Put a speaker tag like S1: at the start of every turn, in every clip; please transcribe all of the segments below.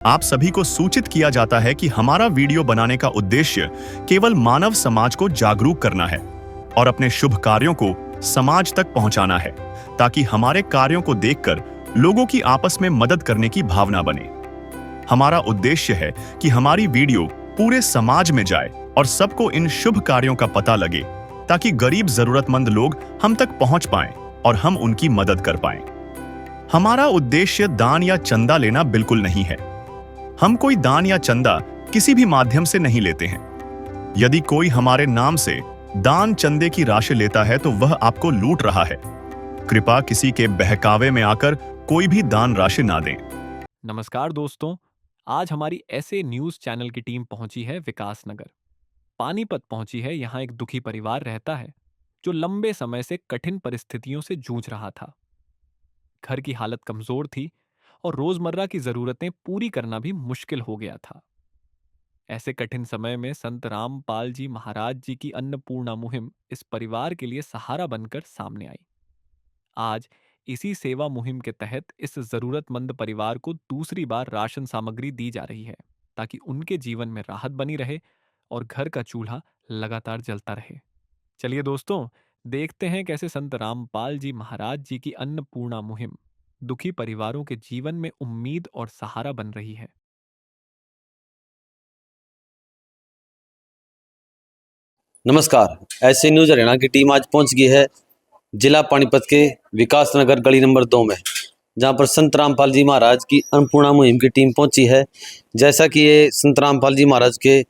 S1: आप सभी को सूचित किया जाता है कि हमारा वीडियो बनाने का उद्देश्य केवल मानव समाज को जागरूक करना है और अपने शुभ कार्यों को समाज तक पहुंचाना है, ताकि हमारे कार्यों को देखकर लोगों की आपस में मदद करने की भावना बने। हमारा उद्देश्य है कि हमारी वीडियो पूरे समाज में जाए और सबको इन शुभ कार्यों का पता लगे, ताकि गरीब जरूरतमंद लोग हम तक पहुंच पाएं और हम उनकी मदद कर पाएं। हमारा उद्देश्य दान या चंदा लेना बिल्कुल नहीं है। हम कोई दान या चंदा किसी भी माध्यम से नहीं लेते हैं। यदि कोई हमारे नाम से दान चंदे की राशि लेता है तो वह आपको लूट रहा है। कृपया किसी के बहकावे में आकर कोई भी दान राशि ना दें।
S2: नमस्कार दोस्तों, आज हमारी ऐसे न्यूज चैनल की टीम पहुंची है विकास नगर। पानीपत पहुंची है। यहाँ एक दुखी परिवार रहता है जो लंबे समय से कठिन परिस्थितियों से जूझ रहा था। घर की हालत कमजोर थी और रोजमर्रा की जरूरतें पूरी करना भी मुश्किल हो गया था। ऐसे कठिन समय में संत रामपाल जी महाराज जी की अन्नपूर्णा मुहिम इस परिवार के लिए सहारा बनकर सामने आई। आज इसी सेवा मुहिम के तहत इस जरूरतमंद परिवार को दूसरी बार राशन सामग्री दी जा रही है, ताकि उनके जीवन में राहत बनी रहे और घर का चूल्हा लगातार जलता रहे। चलिए दोस्तों, देखते हैं कैसे संत रामपाल जी महाराज जी की अन्नपूर्णा मुहिम दुखी परिवारों के जीवन में उम्मीद और सहारा बन रही है।
S3: नमस्कार। ऐसे न्यूज हरियाणा की टीम आज पहुंच गई है जिला पानीपत के विकास नगर गली नंबर 2 में, जहां पर संत रामपाल जी महाराज की अन्नपूर्णा मुहिम की टीम पहुंची है। जैसा कि ये संत रामपाल जी महाराज के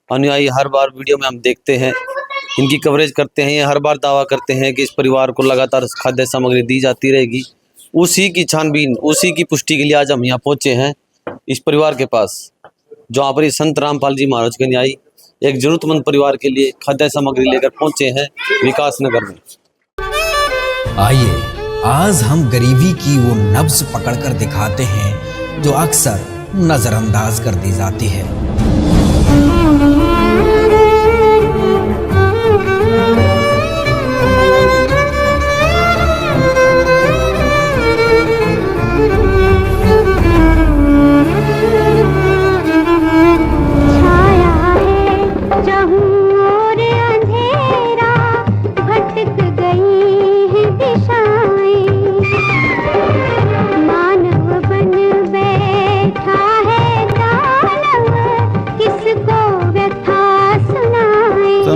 S3: अनुयायी हर बार वीडियो में हम देखते हैं, इनकी कवरेज करते हैं, ये हर बार दावा करते हैं कि इस परिवार को लगातार खाद्य सामग्री दी जाती रहेगी। उसी की छानबीन, उसी की पुष्टि के लिए आज हम यहाँ पहुंचे हैं इस परिवार के पास, जहाँ पर ये संत रामपाल जी महाराज के अनुयायी एक जरूरतमंद परिवार के लिए खाद्य सामग्री लेकर पहुंचे हैं विकास नगर में।
S4: आइए आज हम गरीबी की वो नब्ज पकड़कर दिखाते हैं जो अक्सर नजरअंदाज कर दी जाती है।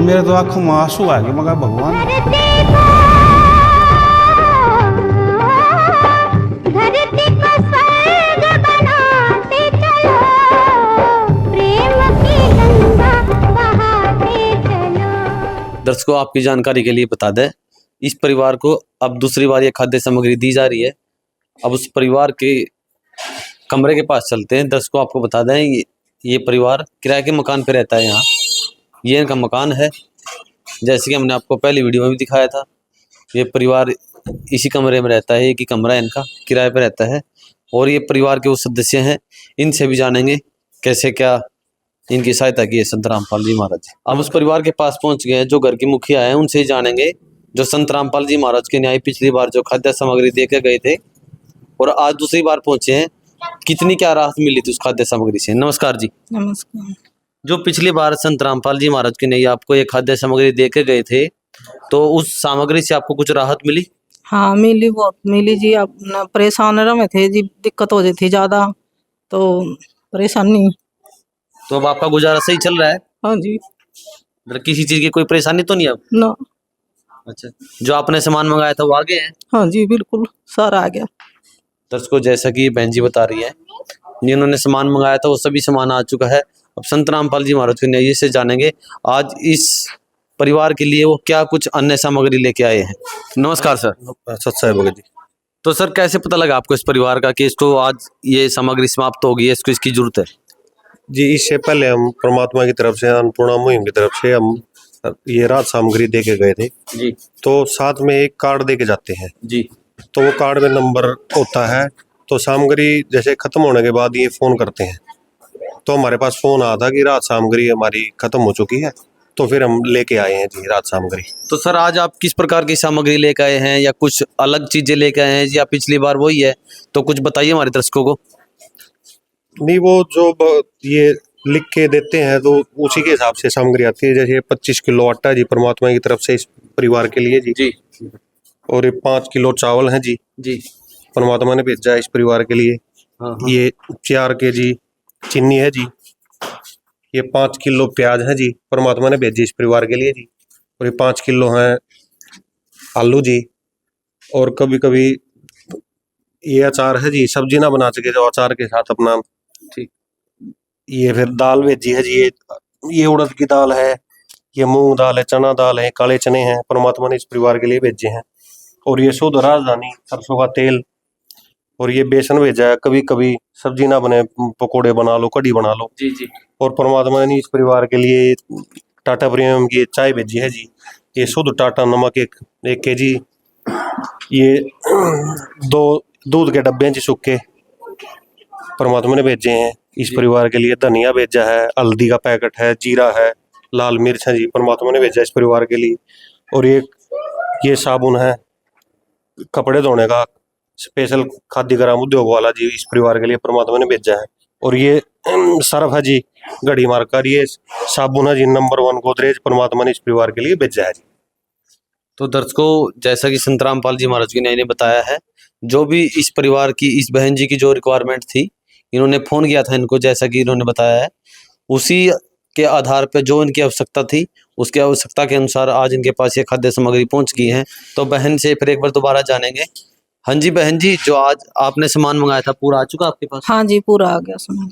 S5: मेरे तो आंखों में आंसू आ गए, मगर भगवान
S3: दर्शकों, आपकी जानकारी के लिए बता दें, इस परिवार को अब दूसरी बार ये खाद्य सामग्री दी जा रही है। अब उस परिवार के कमरे के पास चलते हैं। दर्शकों, आपको बता दें, ये परिवार किराए के मकान पे रहता है। यहाँ ये इनका मकान है, जैसे कि हमने आपको पहली वीडियो में भी दिखाया था। ये परिवार इसी कमरे में रहता है, एक ही कमरा है इनका, किराए पे रहता है। और ये परिवार के वो सदस्य हैं, इनसे भी जानेंगे कैसे क्या इनकी सहायता की है संत रामपाल जी महाराज। अब उस परिवार के पास पहुंच गए हैं जो घर के मुखिया हैं, उनसे ही जानेंगे जो संत रामपाल जी महाराज के न्याय पिछली बार जो खाद्य सामग्री देकर गए थे और आज दूसरी बार पहुंचे हैं, कितनी क्या राहत मिली थी उस खाद्य सामग्री से। नमस्कार जी।
S6: नमस्कार।
S3: जो पिछली बार संत रामपाल जी महाराज के न्याय आपको ये खाद्य सामग्री देकर गए थे, तो उस सामग्री से आपको कुछ राहत मिली?
S6: हाँ मिली, बहुत मिली जी। अब न परेशान रहे थे जी, दिक्कत हो जाती ज्यादा, तो परेशानी।
S3: तो अब आपका गुजारा सही चल रहा है?
S6: हाँ जी।
S3: मतलब किसी चीज की कोई परेशानी तो नहीं अब?
S6: ना।
S3: अच्छा, जो आपने सामान मंगाया था वो आ गया है?
S6: हाँ जी, बिल्कुल सारा आ गया।
S3: दर्शकों, जैसा कि बहन जी बता रही है, जिन्होंने सामान मंगाया था वो सभी सामान आ चुका है। अब संत रामपाल जी महाराज के न्याय से जानेंगे आज इस परिवार के लिए वो क्या कुछ अन्य सामग्री लेके आए हैं। नमस्कार सर।
S7: सत्साई भगत जी।
S3: तो सर, कैसे पता लगा आपको इस परिवार का कि इसको आज ये सामग्री समाप्त हो गई है, इसको इसकी जरूरत है?
S7: जी, इससे पहले हम परमात्मा की तरफ से, अन्नपूर्णा मुहिम की तरफ से हम ये राहत सामग्री दे के गए थे
S3: जी।
S7: तो साथ में एक कार्ड दे के जाते हैं
S3: जी।
S7: तो वो कार्ड में नंबर होता है, तो सामग्री जैसे खत्म होने के बाद ये फोन करते हैं, तो हमारे पास फोन आया था कि राहत सामग्री हमारी खत्म हो चुकी है, तो फिर हम लेके आए हैं जी राहत सामग्री।
S3: तो सर, आज आप किस प्रकार की सामग्री लेके आए हैं या कुछ अलग चीजें लेके आए हैं या पिछली बार वही है? तो कुछ बताइए हमारे दर्शकों को।
S7: नहीं, वो जो ये लिख के देते हैं तो उसी के हिसाब से सामग्री आती है। जैसे 25 किलो आटा जी परमात्मा की तरफ से इस परिवार के लिए जी।
S3: जी
S7: और ये 5 किलो चावल है जी,
S3: जी।
S7: परमात्मा ने भेजा है इस परिवार के लिए।
S3: हाँ हाँ।
S7: ये 4 केजी चीनी है जी। ये 5 किलो प्याज है जी, परमात्मा ने भेजी इस परिवार के लिए जी। और ये 5 किलो है आलू जी। और कभी कभी ये अचार है जी, सब्जी ना बना सके जो अचार के साथ अपना।
S3: ठीक।
S7: ये फिर दाल भेजी है जी। ये उड़द की दाल है, ये मूंग दाल है, चना दाल है, काले चने हैं, परमात्मा ने इस परिवार के लिए भेजे हैं। और ये शुद्ध राजधानी सरसों का तेल। और ये बेसन भेजा है, कभी कभी सब्जी ना बने पकोड़े बना लो, कढ़ी बना लो।
S3: जी जी।
S7: और परमात्मा ने इस परिवार के लिए टाटा प्रीमियम की चाय भेजी है जी। ये शुद्ध टाटा नमक एक केजी। ये 2 दूध के डब्बे हैं जी सूखे, परमात्मा ने भेजे हैं इस परिवार के लिए। धनिया भेजा है, हल्दी का पैकेट है, जीरा है, लाल मिर्च है जी, परमात्मा ने भेजा इस परिवार के लिए। और ये साबुन है कपड़े धोने का, स्पेशल खाद्य ग्राम उद्योग वाला जी, इस परिवार के लिए परमात्मा ने भेजा है। और ये सर्फ है जी घड़ी मारकर। ये साबुन है जी नंबर 1 गोदरेज, परमात्मा ने इस परिवार के लिए भेजा है जी।
S3: तो दर्शकों, जैसा कि संत रामपाल जी महाराज की ने बताया है, जो भी इस परिवार की, इस बहन जी की जो रिक्वायरमेंट थी, इन्होंने फोन किया था इनको, जैसा कि इन्होंने बताया है, उसी के आधार पर जो इनकी आवश्यकता थी, उसकी आवश्यकता के अनुसार आज इनके पास ये खाद्य सामग्री पहुंच गई है। तो बहन से फिर एक बार दोबारा जानेंगे। हाँ जी बहन जी, जो आज आपने सामान मंगाया था पूरा आ चुका आपके पास?
S6: हाँ जी, पूरा आ गया सामान।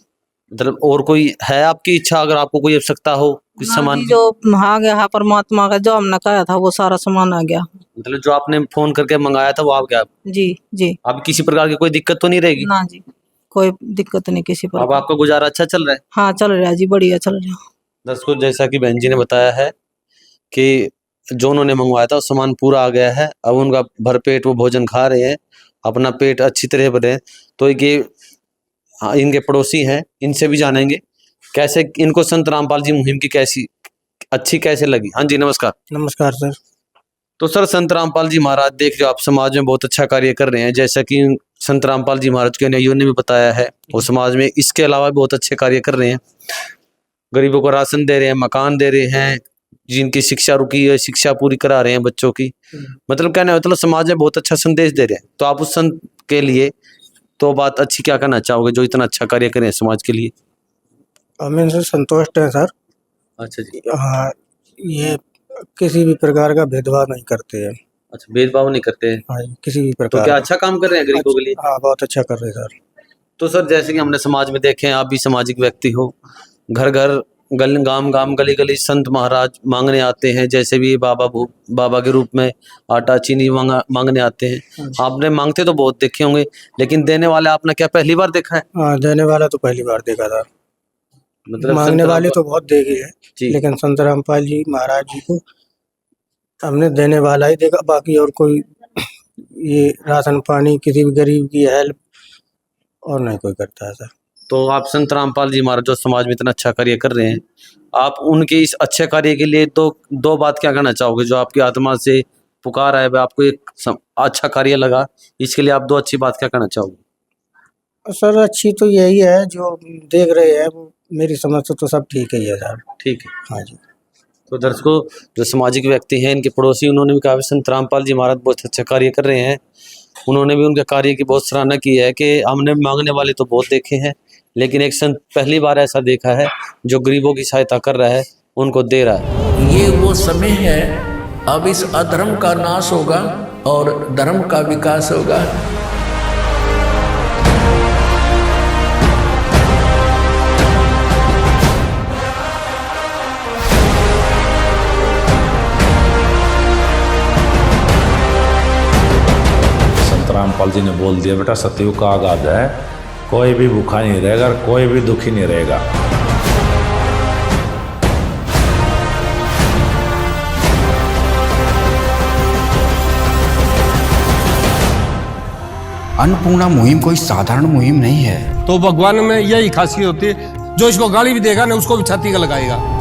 S3: मतलब और कोई है आपकी इच्छा, अगर आपको कोई आवश्यकता हो कुछ
S6: हाँ
S3: सामान
S6: जी,
S3: की?
S6: जो आ गया है परमात्मा का, जो हमने कहा था वो सारा सामान आ गया।
S3: मतलब जो आपने फोन करके मंगाया था वो आ गया?
S6: जी जी।
S3: अब किसी प्रकार की कोई दिक्कत तो नहीं रहेगी?
S6: ना जी, कोई दिक्कत नहीं किसी पर।
S3: अब आपका गुजारा अच्छा चल रहा है?
S6: हाँ चल रहा है जी, बढ़िया चल रहा है।
S3: दर्शकों, जैसा कि बहन जी ने बताया है कि जो उन्होंने मंगवाया था वो सामान पूरा आ गया है। अब उनका भरपेट वो भोजन खा रहे हैं, अपना पेट अच्छी तरह भरे। तो ये इनके पड़ोसी हैं, इनसे भी जानेंगे कैसे इनको संत रामपाल जी मुहिम की कैसे लगी। हाँ जी नमस्कार।
S5: नमस्कार सर।
S3: तो सर, संत रामपाल जी महाराज देख रहे हो आप, समाज में बहुत अच्छा कार्य कर रहे हैं, जैसा कि संत रामपाल जी महाराज के अन्यायियों ने भी बताया है। वो समाज में इसके अलावा बहुत अच्छे कार्य कर रहे हैं, गरीबों को राशन दे रहे हैं, मकान दे रहे हैं, जिनकी शिक्षा रुकी है शिक्षा पूरी करा रहे हैं बच्चों की। मतलब कहना है, मतलब समाज में बहुत अच्छा संदेश दे रहे हैं। तो आप उस संत के लिए तो बात अच्छी क्या कहना चाहोगे जो इतना अच्छा कार्य करें समाज के लिए?
S5: हम इनसे संतुष्ट हैं सर।
S3: अच्छा जी।
S5: हाँ, ये किसी भी प्रकार का भेदभाव नहीं करते हैं।
S3: अच्छा, भेदभाव नहीं करते हैं।
S5: हाँ, किसी भी
S3: तो
S5: प्रकार
S3: क्या
S5: का।
S3: अच्छा काम कर रहे हैं गरीबों के लिए?
S5: हाँ, बहुत अच्छा कर रहे हैं सर।
S3: तो सर, जैसे कि हमने समाज में देखे हैं, आप भी सामाजिक व्यक्ति हो, घर घर गांव गांव गली गली संत महाराज मांगने आते हैं, जैसे भी बाबा के रूप में आटा चीनी मांगने आते हैं। आपने मांगते तो बहुत देखे होंगे, लेकिन देने वाले आपने क्या पहली बार देखा है?
S5: हाँ, देने वाला तो पहली बार देखा था।
S3: मतलब
S5: मांगने
S3: संत
S5: वाले तो बहुत देखे हैं,
S3: जी।
S5: लेकिन संत रामपाल जी महाराज जी को हमने देने वाला ही देखा। बाकी और कोई ये राशन पानी किसी भी गरीब की हेल्प और नहीं कोई करता है सर।
S3: तो आप संत रामपाल जी महाराज जो समाज में इतना अच्छा कार्य कर रहे हैं, आप उनके इस अच्छे कार्य के लिए तो दो बात क्या कहना चाहोगे? जो आपकी आत्मा से पुकार है, वह आपको एक अच्छा कार्य लगा, इसके लिए आप दो अच्छी बात क्या कहना चाहोगे?
S5: सर अच्छी तो यही है, जो देख रहे हैं वो मेरी समझ से तो सब ठीक ही है सर।
S3: ठीक है।
S5: हाँ जी।
S3: तो दर्शकों, जो सामाजिक व्यक्ति हैं, इनके पड़ोसी, उन्होंने भी कहा संत रामपाल जी महाराज बहुत अच्छा कार्य कर रहे हैं। उन्होंने भी उनके कार्य की बहुत सराहना की है कि हमने मांगने वाले तो बहुत देखे हैं, लेकिन एक संत पहली बार ऐसा देखा है जो गरीबों की सहायता कर रहा है, उनको दे रहा है।
S8: ये वो समय है, अब इस अधर्म का नाश होगा और धर्म का विकास होगा।
S9: रामपाल जी ने बोल दिया, बेटा सतयुग का आगाज है, कोई भी भूखा नहीं रहेगा, कोई भी दुखी नहीं रहेगा।
S4: अन्नपूर्णा मुहिम कोई साधारण मुहिम नहीं है।
S10: तो भगवान में यही खासियत होती है, जो इसको गाली भी देगा ना उसको भी छाती का लगाएगा।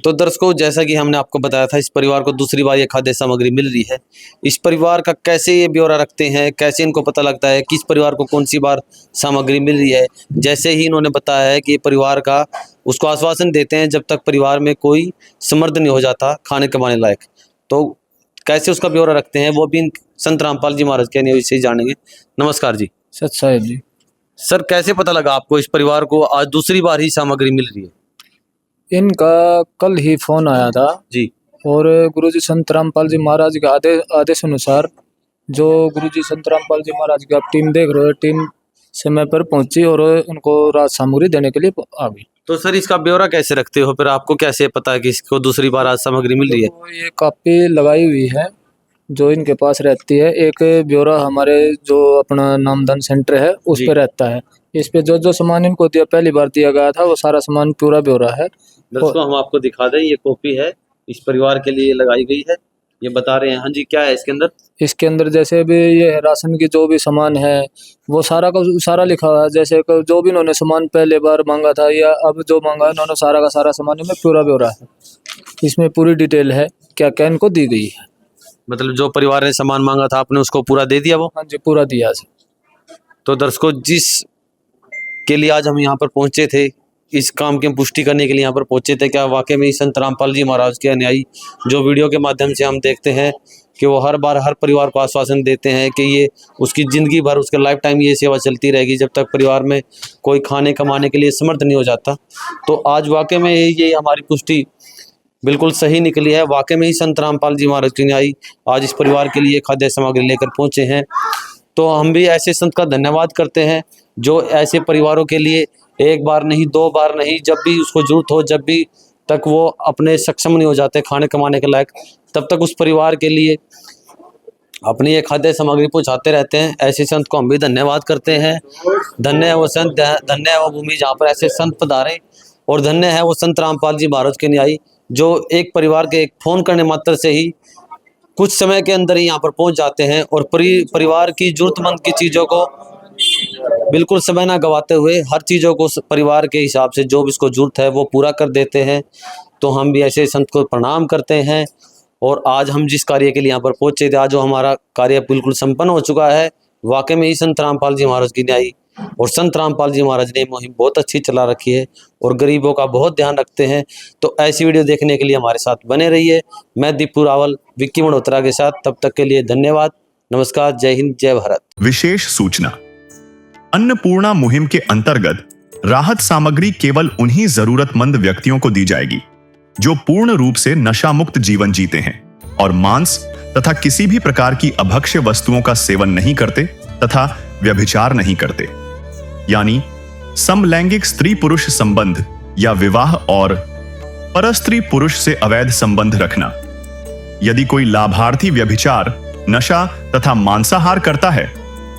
S3: तो दर्शकों, जैसा कि हमने आपको बताया था, इस परिवार को दूसरी बार ये खाद्य सामग्री मिल रही है। इस परिवार का कैसे ये ब्यौरा रखते हैं, कैसे इनको पता लगता है कि इस परिवार को कौन सी बार सामग्री मिल रही है, जैसे ही इन्होंने बताया है कि ये परिवार का उसको आश्वासन देते हैं जब तक परिवार में कोई समर्थ नहीं हो जाता खाने कमाने लायक, तो कैसे उसका ब्यौरा रखते हैं वो भी संत रामपाल जी महाराज के नियोजित से ही जानेंगे। नमस्कार जी।
S5: सच साहेब जी।
S3: सर, कैसे पता लगा आपको इस परिवार को आज दूसरी बार ही सामग्री मिल रही है?
S5: इनका कल ही फोन आया था
S3: जी।
S5: और गुरुजी संत रामपाल जी महाराज के आदेश अनुसार जो गुरुजी संत रामपाल जी महाराज की आप टीम देख रहे हो, टीम समय पर पहुंची और उनको राहत सामग्री देने के लिए आ गई।
S3: तो सर, इसका ब्यौरा कैसे रखते हो, फिर आपको कैसे पता है कि इसको दूसरी बार आज सामग्री मिल रही है?
S5: तो ये कॉपी लगाई हुई है जो इनके पास रहती है। एक ब्यौरा हमारे जो अपना नामदान सेंटर है उस
S3: जी।
S5: पे रहता है। इस पे जो जो सामान इनको दिया पहली बार दिया गया था वो सारा सामान पूरा ब्यौरा है।
S3: दोस्तों, हम आपको दिखा दें, ये कॉपी है, इस परिवार के लिए लगाई गई है, ये बता रहे हैं। हाँ जी, क्या है इसके अंदर?
S5: इसके अंदर जैसे भी ये राशन की जो भी सामान है वो सारा का सारा लिखा हुआ है। जैसे जो भी इन्होंने सामान पहले बार मांगा था या अब जो मांगा है, इन्होंने सारा का सारा सामान में पूरा ब्यौरा है। इसमें पूरी डिटेल है क्या क्या इनको दी गई है।
S3: मतलब जो परिवार ने सामान मांगा था आपने उसको पूरा दे दिया? वो
S5: हाँ जी, पूरा दिया।
S3: तो दर्शकों, जिस के लिए आज हम यहाँ पर पहुंचे थे, इस काम की हम पुष्टि करने के लिए यहाँ पर पहुंचे थे, क्या वाकई में संत रामपाल जी महाराज के अनुयायी जो वीडियो के माध्यम से हम देखते हैं कि वो हर बार हर परिवार को आश्वासन देते हैं कि ये उसकी ज़िंदगी भर, उसके लाइफ टाइम ये सेवा चलती रहेगी जब तक परिवार में कोई खाने कमाने के लिए समर्थ नहीं हो जाता। तो आज वाकई में ये हमारी पुष्टि बिल्कुल सही निकली है। वाकई में ही संत रामपाल जी महाराज के अनुयायी आज इस परिवार के लिए खाद्य सामग्री लेकर पहुँचे हैं। तो हम भी ऐसे संत का धन्यवाद करते हैं जो ऐसे परिवारों के लिए एक बार नहीं, दो बार नहीं, जब भी उसको जरूरत हो, जब भी तक वो अपने सक्षम नहीं हो जाते खाने कमाने के लायक, तब तक उस परिवार के लिए अपनी ये खाद्य सामग्री पहुंचाते रहते हैं। ऐसे संत को हम भी धन्यवाद करते हैं। धन्य है वो संत, धन्य है वो भूमि जहाँ पर ऐसे संत पधारे, और धन्य है वो संत रामपाल जी महाराज के अनुयायी जो एक परिवार के एक फोन करने मात्र से ही कुछ समय के अंदर ही यहाँ पर पहुंच जाते हैं और परिवार की जरूरतमंद की चीज़ों को बिल्कुल समय ना गवाते हुए हर चीज़ों को परिवार के हिसाब से जो भी इसको जरूरत है वो पूरा कर देते हैं। तो हम भी ऐसे संत को प्रणाम करते हैं। और आज हम जिस कार्य के लिए यहाँ पर पहुँचे थे, आज जो हमारा कार्य बिल्कुल संपन्न हो चुका है। वाकई में ही संत रामपाल जी महाराज की न्यायी और संत रामपाल जी महाराज ने मुहिम बहुत अच्छी चला रखी है और गरीबों का बहुत ध्यान रखते हैं। तो ऐसी वीडियो देखने के लिए हमारे साथ बने रहिए। मैं दीपू रावल विक्की मल्होत्रा के साथ, तब तक के लिए धन्यवाद। नमस्कार, जय हिंद, जय भारत।
S1: विशेष सूचना, अन्नपूर्णा मुहिम के अंतर्गत राहत सामग्री केवल उन्हीं जरूरतमंद व्यक्तियों को दी जाएगी जो पूर्ण रूप से नशा मुक्त जीवन जीते हैं और मांस तथा किसी भी प्रकार की अभक्ष्य वस्तुओं का सेवन नहीं करते तथा व्यभिचार नहीं करते, यानी समलैंगिक स्त्री पुरुष संबंध या विवाह और परस्त्री पुरुष से अवैध संबंध रखना। यदि कोई लाभार्थी व्यभिचार, नशा तथा मांसाहार करता है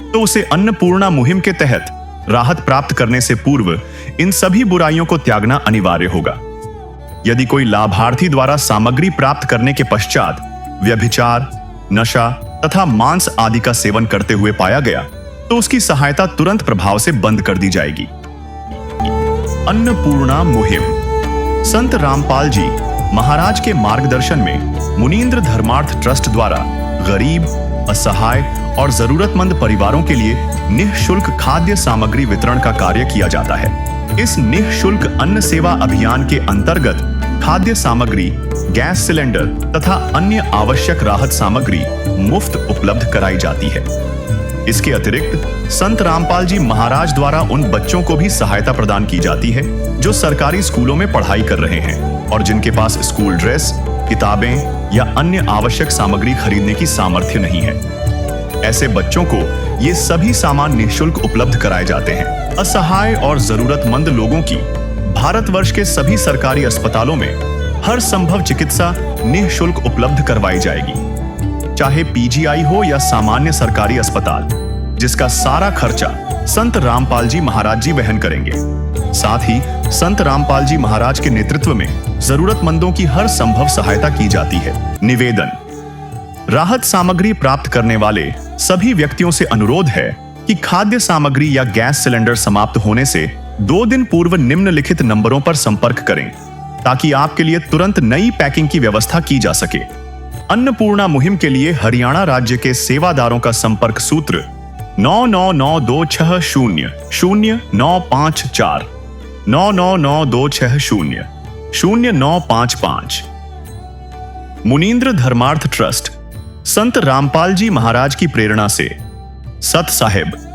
S1: तो उसे अन्नपूर्णा मुहिम के तहत राहत प्राप्त करने से पूर्व इन सभी बुराइयों को त्यागना अनिवार्य होगा। यदि कोई लाभार्थी द्वारा सामग्री प्राप्त करने के पश्चात व्यभिचार, नशा तथा मांस आदि का सेवन करते हुए पाया गया तो उसकी सहायता तुरंत प्रभाव से बंद कर दी जाएगी। अन्नपूर्णा मुहिम संत रामपाल जी महाराज के मार्गदर्शन में मुनीन्द्र धर्मार्थ ट्रस्ट द्वारा गरीब, असहाय और जरूरतमंद परिवारों के लिए निःशुल्क खाद्य सामग्री वितरण का कार्य किया जाता है। इस निःशुल्क अन्न सेवा अभियान के अंतर्गत खाद्य सामग्री, गैस सिलेंडर तथा अन्य आवश्यक राहत सामग्री मुफ्त उपलब्ध कराई जाती है। इसके अतिरिक्त संत रामपाल जी महाराज द्वारा उन बच्चों को भी सहायता प्रदान की जाती है जो सरकारी स्कूलों में पढ़ाई कर रहे हैं और जिनके पास स्कूल ड्रेस, किताबें या अन्य आवश्यक सामग्री खरीदने की सामर्थ्य नहीं है। ऐसे बच्चों को ये सभी सामान निःशुल्क उपलब्ध कराए जाते हैं। असहाय और जरूरतमंद लोगों की भारतवर्ष के सभी सरकारी अस्पतालों में हर संभव चिकित्सा निःशुल्क उपलब्ध करवाई जाएगी, चाहे पीजीआई हो या सामान्य सरकारी अस्पताल, जिसका सारा खर्चा संत रामपाल जी महाराज जी वहन करेंगे। साथ ही संत रामपाल जी महाराज के नेतृत्व में जरूरतमंदों की हर संभव सहायता की जाती है। निवेदन, राहत सामग्री प्राप्त करने वाले सभी व्यक्तियों से अनुरोध है कि खाद्य सामग्री या गैस सिलेंडर समाप्त होने से 2 दिन पूर्व निम्नलिखित नंबरों पर संपर्क करें। ताकि आपके लिए तुरंत नई पैकिंग की व्यवस्था की जा सके। अन्नपूर्णा मुहिम के लिए हरियाणा राज्य के सेवादारों का संपर्क सूत्र 9992600954 9992600955। मुनींद्र धर्मार्थ ट्रस्ट संत रामपाल जी महाराज की प्रेरणा से सत साहिब